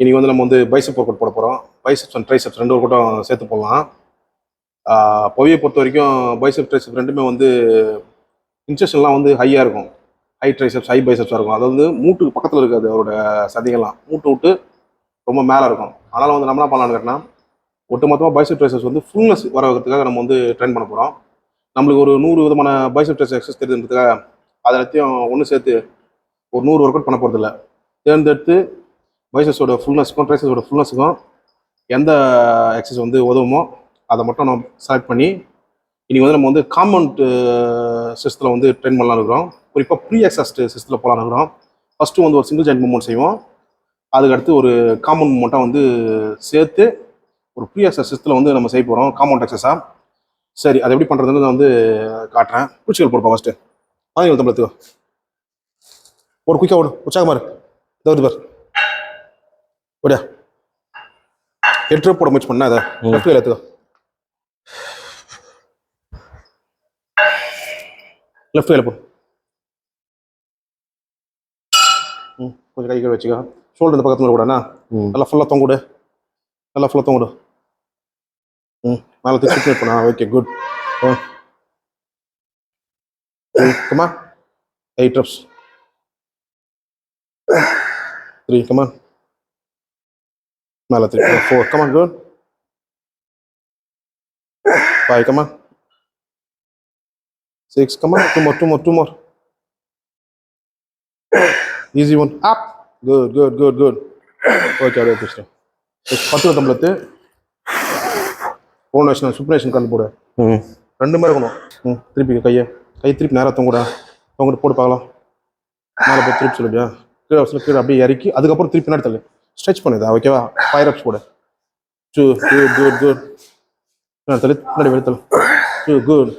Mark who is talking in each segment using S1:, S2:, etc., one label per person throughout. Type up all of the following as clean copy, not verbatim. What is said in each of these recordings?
S1: இன்னைக்கு வந்து நம்ம வந்து பைசெப் ஒர்க் அவுட் போட போகிறோம். பைசெப்ஸ் அண்ட் ட்ரைசெப்ஸ் 2 ஒர்க் அவுட்டும் சேர்த்து போடலாம். பொவியை பொறுத்த வரைக்கும் பைசெப் ட்ரைசெப் ரெண்டுமே வந்து இன்செஷன்லாம் வந்து ஹையாக இருக்கும். ஹை ட்ரைசெப்ஸ் ஹை பைசெப்ஸாக இருக்கும். அது வந்து மூட்டுக்கு பக்கத்தில் இருக்காது. அவரோட சதைகள்லாம் மூட்டு விட்டு ரொம்ப மேலே இருக்கும். அதனால் வந்து நம்ம என்ன பண்ணலான்னு கேட்டால் ஒட்டுமொத்தமாக பைசெப் ட்ரைசெப்ஸ் வந்து ஃபுல்னஸ் வர வைக்கிறதுக்காக நம்ம வந்து ட்ரெயின் பண்ண போகிறோம். நம்மளுக்கு ஒரு 100 விதமான பைசெப் ட்ரைசெப் எக்ஸசைஸ் தெரியுதுன்றதுக்காக அதை எல்லாத்தையும் ஒன்று சேர்த்து ஒரு 100 ஒர்க் அவுட் பண்ண போகிறதில்ல. தேர்ந்தெடுத்து பைசெப்ஸோட ஃபுல்னஸ்க்கும் ட்ரைசெப்ஸோட ஃபுல்னஸுக்கும் எந்த எக்ஸசைஸ் வந்து உதவுமோ அதை மட்டும் நம்ம செலக்ட் பண்ணி இன்றைக்கி வந்து நம்ம வந்து காம்பவுண்ட் சிஸ்டத்தில் வந்து ட்ரெயின் பண்ணலாம் இருக்கிறோம். குறிப்பாக ப்ரீ எக்ஸாஸ்ட் சிஸ்டத்தில் போகலாம் இருக்கிறோம். ஃபஸ்ட்டு வந்து ஒரு சிங்கிள் ஜாயிண்ட் மூவ்மெண்ட் செய்வோம். அதுக்கடுத்து ஒரு காம்பவுண்ட் மூவ்மெண்ட்டாக வந்து சேர்த்து ஒரு ப்ரீ எக்ஸாஸ்ட் சிஸ்டத்தில் வந்து நம்ம செய்ய போகிறோம் காம்பவுண்ட் எக்ஸசைஸாக. சரி, அதை எப்படி பண்ணுறதுன்னு நான் வந்து காட்டுறேன். பூச்சிகள் போடுப்பா ஃபஸ்ட்டு. வாங்கி தமிழத்துக்கோ ஒரு குயிக்காக ஓடு, உற்சாகமாக இருக்கு. தவிர்த்து பார் ஓடியா 8 ரூபா போட முயற்சி பண்ணா அதை லெஃப்ட் கையில் எடுத்துக்கோ. லெஃப்ட் கையில் போ. கொஞ்சம் கை கை வச்சுக்கோ. ஷோல்டர் இந்த பக்கத்தில் கூடண்ணா நல்லா ஃபுல்லாக தொங்குடு. நல்லா ஃபுல்லாக தொங்குடு. மேலே திருப்பி பண்ணா. Okay, good. Comma 8 reps. 3, come on. Mala 3, 4, come on, good. 5, come on. 6, come on, two more. Easy one, up. Good. Okay, அப்படியே வச்சுட்டேன். 10 தம்பளத்து ப்ரோனேஷன் சுப்ரேஷன் கண் போடு. ரெண்டு மாதிரி இருக்கணும். திருப்பி கை திருப்பி நேராக தொங்கிட்டு போட்டு பார்க்கலாம். மேலே போய் திருப்பி சொல்லிவியா கீழே அப்படியே இறக்கி அதுக்கப்புறம் திருப்பி பின்னாடி தள்ளு. ஸ்ட்ரெச் பண்ணுதா, ஓகேவா? 5 reps போடு. 2, good. தள்ளு பின்னாடி வெளித்தள்ளு. 2, good.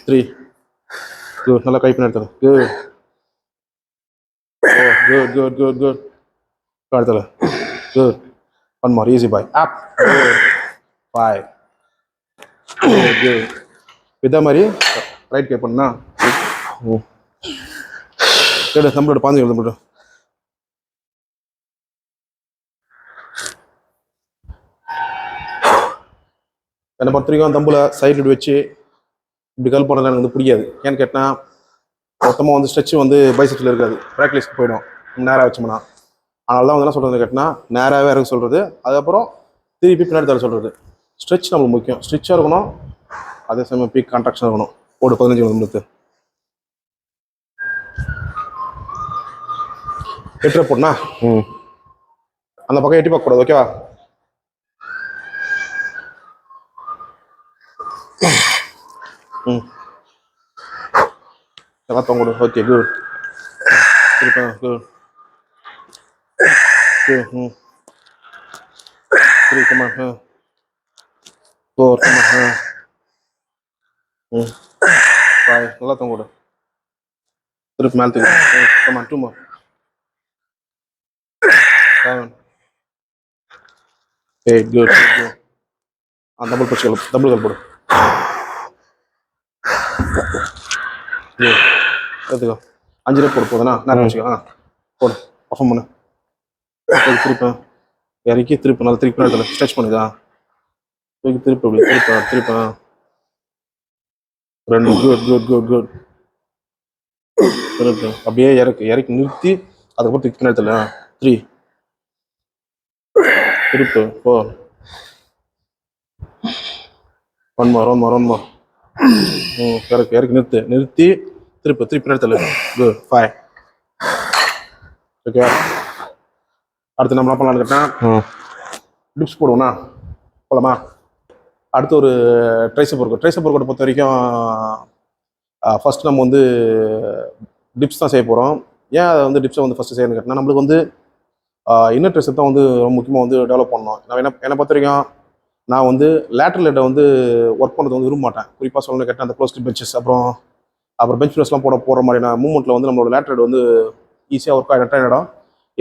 S1: 3, good. நல்லா கை பின்னாடி தள்ளு. Good. பின்னாடி தள்ளு. Good. One more, easy boy. Up. 5. Good. இதே மாதிரி ரைட் கை பண்ணா நம்மளோட பாஞ்சு நம்மளோட என்னை பொறுத்த வரைக்கும் தம்புல சைடு வச்சு இப்படி கல் போடுறது எனக்கு வந்து பிடிக்காது. ஏன்னு கேட்டால் மொத்தமாக வந்து ஸ்ட்ரெச்சு வந்து பைசெப்ஸில் இருக்காது, ப்ராக்டிஸ்க்கு போயிடும் நேராக வச்சோம்னா. அதனால தான் வந்து என்ன சொல்கிறது கேட்டால் நேராகவே இருக்க சொல்கிறது. அதுக்கப்புறம் திருப்பி பின்னாடி தர சொல்கிறது. ஸ்ட்ரெச் நம்மளுக்கு முக்கியம். ஸ்ட்ரெச்சாக இருக்கணும், அதே சமயம் பீக் கான்ட்ராக்ஷன் இருக்கணும். போடு 15 நிமிடத்து 8 ரூபா போடனா அந்த பக்கம் எட்டி பார்க்க கூடாது, ஓகேவா? எல்லாம் தொங்கடு. Okay, good. திருப்பா good. 3, come on. 4, come on. 5, நல்லா தொங்கடு. திருப்பி மேலே தூக்கு. come on, 2 more. 7, 8, good. Double கல் போடு. எடுத்துக்கோ. 5 ரூபா போடு போதுனா நேரம் வச்சுக்கோ. போடு, பர்ஃபார்ம் பண்ணு. திருப்பேன் இறக்கி திருப்பி நல்லா திருப்பி நேரத்தில் ஸ்ட்ரெச் பண்ணுதா. திருப்பி அப்படி திருப்பேன் 2. குட். அப்படியே இறக்கி நிறுத்தி அதுக்கப்புறம் திருப்பி நேரத்தில் 3. திருப்பு 4. One more. இறக்கி நிறுத்தி திருப்பி நேரத்தில் குட். 5. ஓகே, அடுத்து நம்ம என்ன பண்ணலான்னு கேட்டால் டிப்ஸ் போடுவோம்னா போலாமா? அடுத்து ஒரு ட்ரைசெப் ஒர்க் பொறுத்த வரைக்கும் ஃபஸ்ட் நம்ம வந்து டிப்ஸ் தான் செய்ய போகிறோம். ஏன் அதை வந்து டிப்ஸை வந்து ஃபஸ்ட்டு செய்யணும்னு கேட்டால் நம்மளுக்கு வந்து இன்னர் ட்ரைசெப் தான் வந்து ரொம்ப முக்கியமாக வந்து டெவலப் பண்ணணும். நான் என்னை பொறுத்த வரைக்கும் நான் வந்து லேட்டரல் ஹெட்டை வந்து ஒர்க் பண்ணுறது வந்து விரும்ப மாட்டேன். குறிப்பாக சொல்லணும்னு கேட்டால் அந்த க்ளோஸ் பெஞ்சஸ் அப்புறம் பெஞ்ச் ப்ரெஸ்லாம் போடுற மாதிரியான மூவ்மெண்ட்டில் வந்து நம்மளோட லேட்டரல் ஹெட் வந்து ஈஸியாக ஒர்க் ஆகிட்ட இடம்.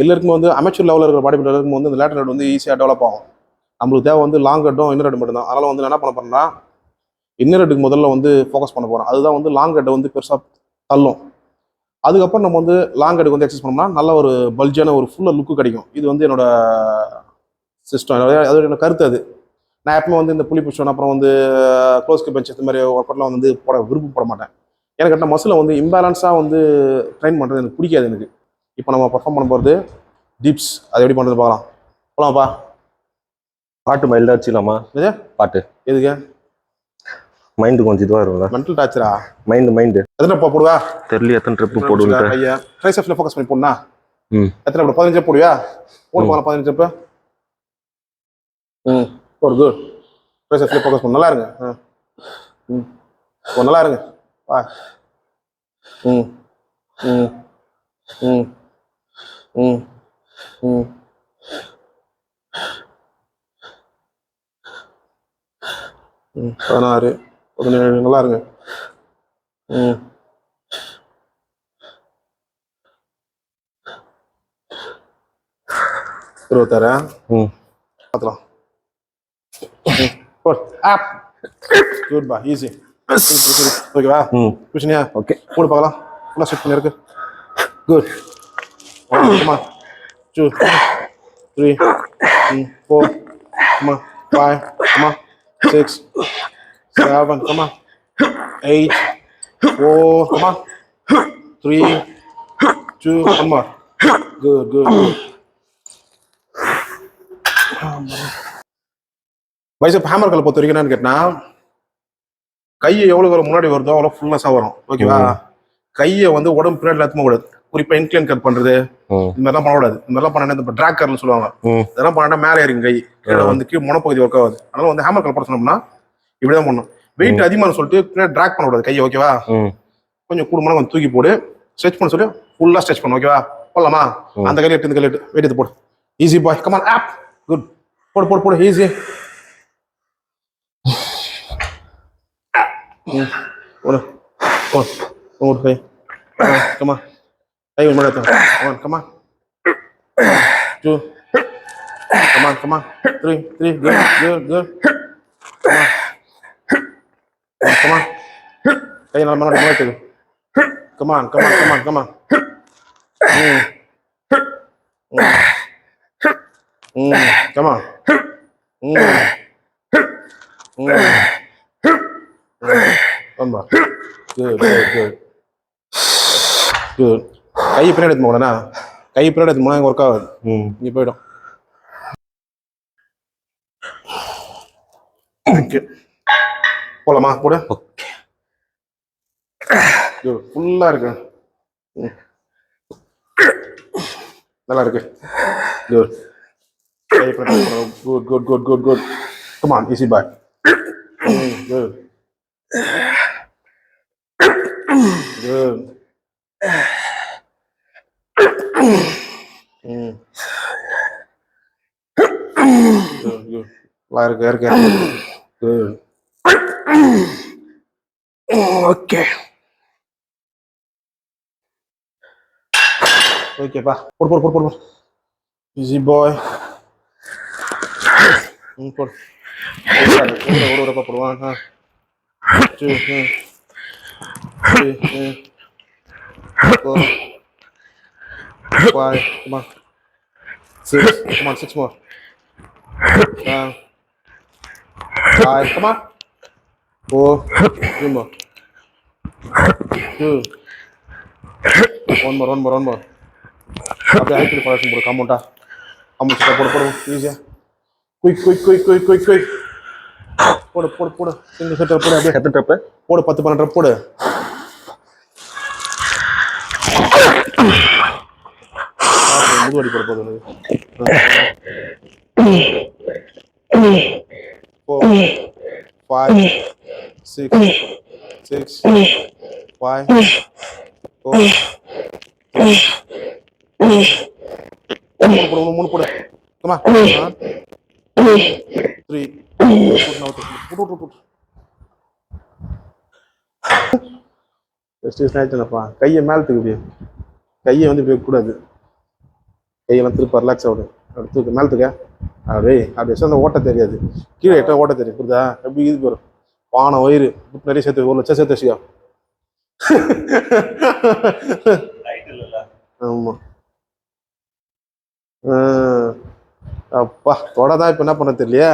S1: எல்லாருக்குமே வந்து அமெச்சூர் லெவலில் இருக்கிற பாடி பில்டருக்கும் வந்து அந்த லேட்டரல் ஹெட் வந்து ஈஸியாக டெவலப் ஆகும். நம்மளுக்கு தேவை வந்து லாங் ஹெட்டும் இன்னர் ஹெட் மட்டும் தான். அதனால் வந்து என்ன பண்ண போகிறேன்னா இன்னர் ஹெட்டுக்கு முதல்ல வந்து ஃபோக்கஸ் பண்ண போகிறேன். அதுதான் வந்து லாங் ஹெட்டை வந்து பெருசாக தள்ளும். அதுக்கப்புறம் நம்ம வந்து லாங் அடுக்கு வந்து எக்ஸசைஸ் பண்ணோம்னா நல்ல ஒரு பல்ஜான ஒரு ஃபுல்லாக லுக்கு கிடைக்கும். இது வந்து என்னோட சிஸ்டம், அது என்னோட கருத்து. அது நான் எப்பவுமே வந்து இந்த புலி புஷன் அப்புறம் வந்து க்ளோஸ் பெஞ்ச் இந்த மாதிரி ஒர்க் அவுட்லாம் வந்து போட விருப்பப்பட மாட்டேன். எனக்கு என்ன மசிலை வந்து இம்பேலன்ஸாக வந்து ட்ரைன் பண்ணுறது எனக்கு பிடிக்காது எனக்கு. இப்போ நம்ம பர்ஃபார்ம் பண்ண போகிறது டிப்ஸ், அது எப்படி பண்ணுறது பார்க்கலாம். போகலாம்ப்பா.
S2: பாட்டு மைல்டாக வச்சுக்கலாமா?
S1: இது
S2: பாட்டு
S1: எதுக்கு?
S2: மைண்டு கொஞ்சம் இதுவாக இருக்கும்ல.
S1: மென்டல் டார்ச்சரா?
S2: மைண்டு
S1: எத்தனை போடுவா
S2: தெரியல. எத்தனை ட்ரிப்பு போடுவேன்.
S1: ஐயா ட்ரைசெப்ஸ்ல ஃபோக்கஸ் பண்ணி போடனா எத்தனை போடு? 15 போடுவியா? போடு போகலாம் 15 ஸ்டெப்பு. போடு. குட். ட்ரைசெப்ஸ்ல ஃபோக்கஸ் பண்ணு. நல்லா இருங்க. நல்லா இருங்க. வா. ம் ம் ம் ம் ம் 16 17 நல்லா இருங்க. 26 பார்க்கலாம். குட் பா, ஈஸி. ஓகேவா? குஷனியா?
S2: ஓகே.
S1: மூணு பார்க்கலாம். ஃபுல்லாக செட் பண்ணிருக்கு. குட். 2 3 4 5 6 7 8 4 3 2 1 more. Good. பைசெப் ஹேமர் கல்லை பொறுத்த வரைக்கும் என்னன்னு கேட்டா, கையை எவ்வளவு முன்னாடி வருதோ அவ்வளோ ஃபுல்னஸாக வரும். ஓகேவா? கையை வந்து உடம்பு பின்னாடி எடுத்துக்க கூடாது. குறிப்பா இன்க்ளைன் கட் பண்றது இந்த மாதிரிலாம் பண்ணக்கூடாது. இந்த மாதிரிலாம் பண்ணா இந்த ட்ராக் கர்னு சொல்லுவாங்க. இதெல்லாம் பண்ணா மேலே ஏறிங்க கை, கீழே வந்து கீழே முனப்பகுதி ஒர்க் ஆகுது. அதனால வந்து ஹேமர் கல் போட சொன்னோம்னா இப்படிதான் பண்ணணும். வெயிட் அதிகமாக சொல்லிட்டு பின்னாடி ட்ராக் பண்ணக்கூடாது கையை. ஓகேவா? கொஞ்சம் கூடுமான கொஞ்சம் தூக்கி போடு. ஸ்ட்ரெச் பண்ண சொல்லி ஃபுல்லாக ஸ்ட்ரெச் பண்ணு. ஓகேவா? போடலாமா? அந்த கையில் எட்டு இந்த கையில் எட்டு வெயிட் எடுத்து போடு. Easy boy. Come on up. Good. போடு ஈஸி. ஒரு கை. கமா கை கொஞ்சம் எடுத்து. Come on 2 come on 3 good. கமா கை நல்லா முன்னாடி எடுத்துக்கு. கமான் கமா ஆமா. குட். கை பின்னாடி எடுத்து போகலண்ணா. கை பின்னாடி எடுத்து போனா ஒர்க் ஆகாது. இங்கே போயிடும். ஓகே போலாமா? கூட ஃபுல்லா இருக்கு. நல்லா இருக்கு. குட். கை பின்னாடி. Good. Come on easy bye. Good. இருக்கு. ஓகே ஓகேப்பா. போடு. ஈஸி பாய். போடு. ஒரு போடுவான். 2 3 4 5 come on 6 more 5 come on 4 3 more 2 one more அப்படியே ஹைட் பண்ணி ஃபாலோஷன் போடு. காம்பவுண்டா போடு ஈஸியா. குயிக் போடு. சிங்கிள் செட் போடு. அப்படியே
S2: எத்தனை ட்ரிப்பு
S1: போடு? 10-12 ட்ரிப் போடு. முதுவடி போட போகுது. 4 5 6 5 4 3 போடு. கமா 3 கையை மேல தூக்கு. கையை வந்து இப்படி கூடாது. கையெல்லாம் திருப்ப ரிலாக்ஸ் ஆகுது. தூக்கு மேல தூக்க. அப்படி அந்த ஓட்ட தெரியாது. கீழே எட்ட ஓட்ட தெரியும். புரியுதா? எப்படி இது போயிடும். பானை வயிறு நிறைய சேர்த்து 1 லட்சம் சேர்த்து வச்சுக்கோ. ஆமா. அப்பா தொட தான் இப்போ என்ன பண்ண தெரியலையே.